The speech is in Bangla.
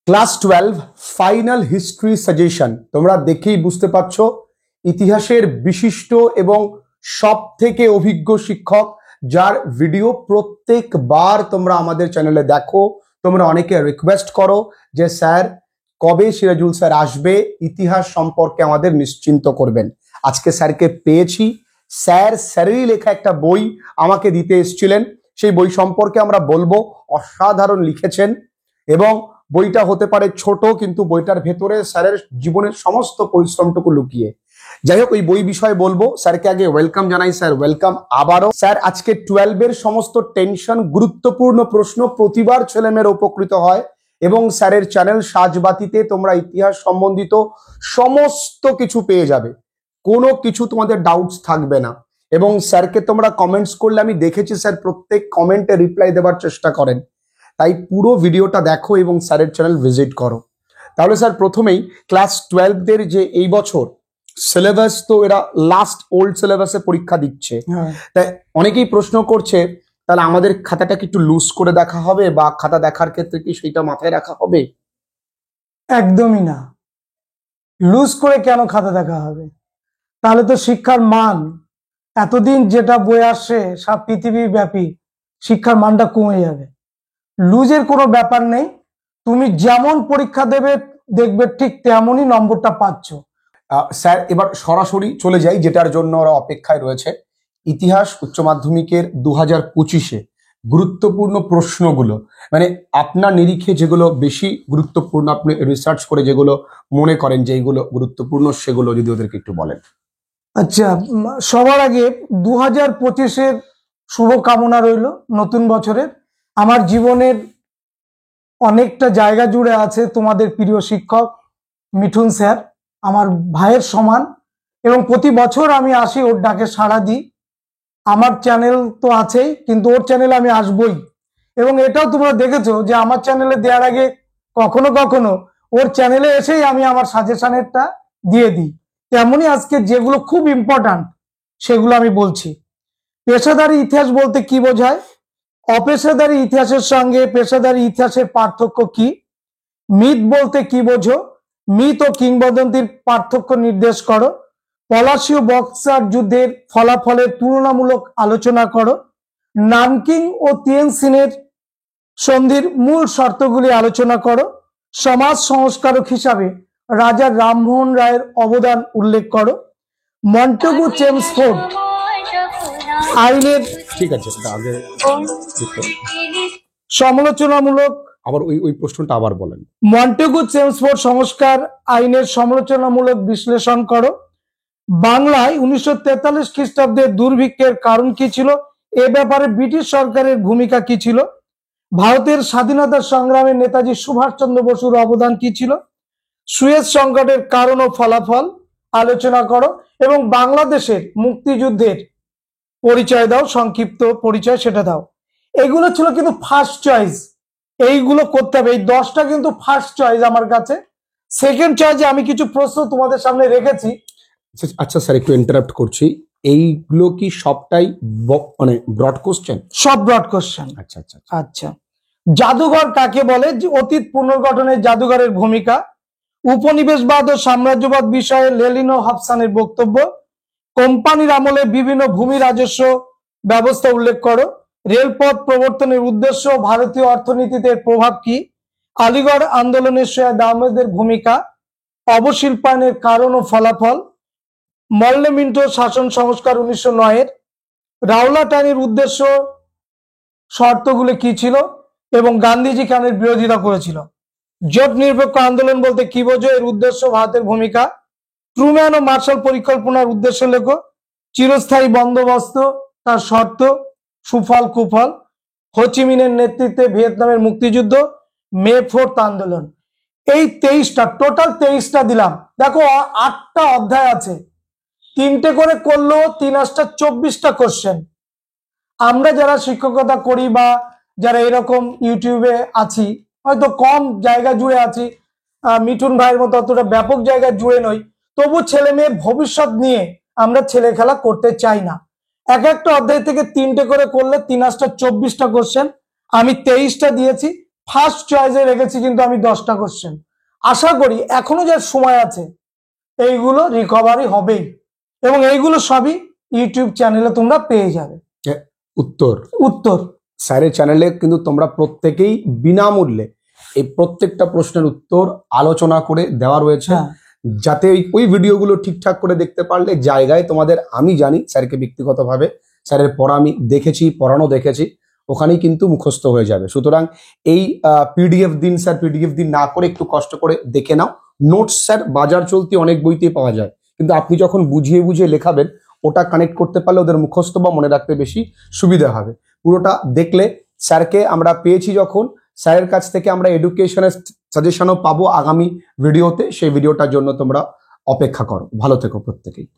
Class 12 final history suggestion. তোমরা দেখেই বুঝতে পারছো ইতিহাসের বিশিষ্ট এবং সব থেকে অভিজ্ঞ শিক্ষক যার ভিডিও প্রত্যেকবার তোমরা আমাদের চ্যানেলে দেখো। তোমরা অনেকে রিকোয়েস্ট করো যে স্যার কবে সিরাজুল স্যার আসবে, ইতিহাস সম্পর্কে আমাদের নিশ্চিন্ত করবেন। আজকে স্যারকে পেয়েছি। স্যারেরই লেখা একটা বই আমাকে দিতে এসেছিলেন, সেই বই সম্পর্কে আমরা বলবো। অসাধারণ লিখেছেন এবং বইটা হতে পারে ছোট, কিন্তু বইটার ভেতরে স্যারের জীবনের সমস্ত পরিশ্রমটুকু লুকিয়ে। যাই হোক, ওই বই বিষয়ে বলবো। স্যারকে আগে ওয়েলকাম জানাই। স্যার ওয়েলকাম আবারও। স্যার আজকে 12 সমস্ত টেনশন, গুরুত্বপূর্ণ প্রশ্ন, প্রতিবার ছেলেমেয়েরা উপকৃত হয় এবং স্যারের চ্যানেল সাজবাতিতে তোমরা ইতিহাস সম্বন্ধিত সমস্ত কিছু পেয়ে যাবে। কোনো কিছু তোমাদের ডাউটস থাকবে না। এবং স্যারকে তোমরা কমেন্টস করলে আমি দেখেছি স্যার প্রত্যেক কমেন্টে রিপ্লাই দেওয়ার চেষ্টা করেন। তাই পুরো ভিডিওটা দেখো এবং স্যারের চ্যানেল ভিজিট করো। তাহলে স্যার প্রথমেই ক্লাস 12 যে এই বছর সিলেবাস, তো এরা লাস্ট ওল্ড সিলেবাসে পরীক্ষা দিচ্ছে। তাই অনেকেই প্রশ্ন করছে তাহলে আমাদের খাতাটা কি একটু লুজ করে দেখা হবে, বা খাতা দেখার ক্ষেত্রে কি সেটা মাথায় রাখা হবে? একদমই না। লুজ করে কেন খাতা দেখা হবে? তাহলে তো শিক্ষার মান এতদিন যেটা বয়ে আসছে সব পৃথিবী ব্যাপী শিক্ষার মানটা কমে যাবে। লুজের কোনো ব্যাপার নেই। তুমি যেমন পরীক্ষা দেবে দেখবে ঠিক তেমনই নম্বরটা পাচ্ছ। স্যার এবার সরাসরি চলে যাই, যেটার জন্য ওরা অপেক্ষায় রয়েছে। ইতিহাস উচ্চ মাধ্যমিকের 2025-এ গুরুত্বপূর্ণ প্রশ্নগুলো, মানে আপনার নিরিখে যেগুলো বেশি গুরুত্বপূর্ণ, আপনি রিসার্চ করে যেগুলো মনে করেন যে এইগুলো গুরুত্বপূর্ণ, সেগুলো যদি ওদেরকে একটু বলেন। আচ্ছা, সবার আগে 2025-এর শুভকামনা রইল নতুন বছরের। আমার জীবনের অনেকটা জায়গা জুড়ে আছে তোমাদের প্রিয় শিক্ষক মিঠুন স্যার, আমার ভাইয়ের সমান, এবং প্রতি বছর আমি আসি, ওর ডাকে সাড়া দিই। আমার চ্যানেল তো আছেই, কিন্তু ওর চ্যানেলে আমি আসবই। এবং এটাও তোমরা দেখেছো যে আমার চ্যানেলে দেওয়ার আগে কখনো কখনো ওর চ্যানেলে এসেই আমি আমার সাজেশনেরটা দিয়ে দিই। তেমনই আজকে যেগুলো খুব ইম্পর্ট্যান্ট সেগুলো আমি বলছি। পেশাদারি ইতিহাস বলতে কি বোঝায়? অপেশাদারি ইতিহাসের সঙ্গে পেশাদারি ইতিহাসের পার্থক্য কি? মিথ বলতে কি বোঝো? মিথ ও কিংবদন্তির পার্থক্য নির্দেশ করো। পলাশী ও বক্সার যুদ্ধের ফলাফলের তুলনামূলক আলোচনা করো। নানকিং ও তিয়ানজিনের সন্ধির মূল শর্তগুলি আলোচনা করো। সমাজ সংস্কারক হিসাবে রাজা রামমোহন রায়ের অবদান উল্লেখ করো। মন্টেগু চেমসফোর্ড আইনের ঠিক আছে, আগে সমালোচনামূলক, আবার ওই প্রশ্নটা আবার বলেন। মন্টেগু চেমসফোর্ড সংস্কার আইনের সমালোচনামূলক বিশ্লেষণ করো। বাংলায় 1943 খ্রিস্টাব্দের দুর্ভিক্ষের কারণ কি ছিল, এ ব্যাপারে ব্রিটিশ সরকারের ভূমিকা কি ছিল? ভারতের স্বাধীনতা সংগ্রামে নেতাজি সুভাষচন্দ্র বসুর অবদান কি ছিল? সুয়েজ সংকটের কারণ ও ফলাফল আলোচনা করো। এবং বাংলাদেশের মুক্তিযুদ্ধের পরিচয় দাও, সংক্ষিপ্ত পরিচয় সেটা দাও। এগুলো ছিল কিন্তু ফার্স্ট চয়েস, এইগুলো করতে হবে। এই 10টা কিন্তু ফার্স্ট চয়েস আমার কাছে। সেকেন্ড চয়েসে আমি কিছু প্রশ্ন তোমাদের সামনে রেখেছি। আচ্ছা স্যার, একটু ইন্টারাপ্ট করছি। এইগুলো কি সবটাই মানে ব্রড কোশ্চেন? সব ব্রড কোশ্চেন। আচ্ছা আচ্ছা আচ্ছা, জাদুঘর কাকে বলে? অতীত পুনর্গঠনে জাদুঘরের ভূমিকা। উপনিবেশবাদ ও সাম্রাজ্যবাদ বিষয়ে লেলিন ও হাফসানের বক্তব্য। কোম্পানির আমলে বিভিন্ন ভূমি রাজস্ব ব্যবস্থা উল্লেখ করো। রেলপথ প্রবর্তনের উদ্দেশ্য, ভারতীয় অর্থনীতিতে প্রভাব কি? আলিগড় আন্দোলনের সৈয়দ আহমেদের ভূমিকা। অবশিল্পায়নের কারণ ও ফলাফল। মল্লমিন্টো শাসন সংস্কার 1909-এর। রাওলাট আইনের উদ্দেশ্য, শর্তগুলি কি ছিল এবং গান্ধীজি কেন বিরোধিতা করেছিল? জোট নিরপেক্ষ আন্দোলন বলতে কি বোঝো, এর উদ্দেশ্য, ভারতের ভূমিকা। ট্রুম্যান ও মার্শাল পরিকল্পনার উদ্দেশ্য লেখো। চিরস্থায়ী বন্দোবস্ত, তার শর্ত, সুফল কুফল। হোচিমিনের নেতৃত্বে ভিয়েতনামের মুক্তিযুদ্ধ, মে 4th আন্দোলন। এই 23টা, টোটাল 23টা দিলাম। দেখো 8টা অধ্যায় আছে, 3টে করে করলেও 3 8 24টা কোশ্চেন। আমরা যারা শিক্ষকতা করি বা যারা এরকম ইউটিউবে আছি, হয়তো কম জায়গা জুড়ে আছি, মিঠুন ভাইয়ের মতো অতটা ব্যাপক জায়গা জুড়ে নই, তবু ছেলে মেয়ের ভবিষ্যৎ নিয়ে আমরা ছেলে খেলা করতে চাই না। এক একটা অধ্যায় থেকে 3টে করে করলে 3 8 24টা কোশ্চেন। আমি 23টা দিয়েছি, ফার্স্ট চয়েসে রেখেছি কিন্তু আমি 10টা কোশ্চেন। আশা করি এখনো যা সময় আছে এইগুলো রিকভারি হবেই, এবং এইগুলো সবই ইউটিউব চ্যানেলে তোমরা পেয়ে যাবে। উত্তর স্যারের চ্যানেলে কিন্তু তোমরা প্রত্যেকেই বিনামূল্যে এই প্রত্যেকটা প্রশ্নের উত্তর আলোচনা করে দেওয়া রয়েছে, যাতে ওই ভিডিওগুলো ঠিকঠাক করে দেখতে পারলে জায়গায় তোমাদের, আমি জানি স্যারকে ব্যক্তিগতভাবে, স্যারের পড়া আমি দেখেছি, পড়ানো দেখেছি, ওখানেই কিন্তু মুখস্থ হয়ে যাবে। সুতরাং এই পিডিএফ দিন স্যার, পিডিএফ দিন না করে একটু কষ্ট করে দেখে নাও। নোটস স্যার বাজার চলতি অনেক বইতেই পাওয়া যায়, কিন্তু আপনি যখন বুঝিয়ে বুঝিয়ে লেখাবেন ওটা কানেক্ট করতে পারলে ওদের মুখস্থ বা মনে রাখতে বেশি সুবিধা হবে। পুরোটা দেখলে স্যারকে আমরা পেয়েছি যখন, স্যারের কাছ থেকে আমরা এডুকেশনের সাজেশনও পাবো আগামী ভিডিওতে, সেই ভিডিওটার জন্য তোমরা অপেক্ষা করো। ভালো থেকো প্রত্যেকেই।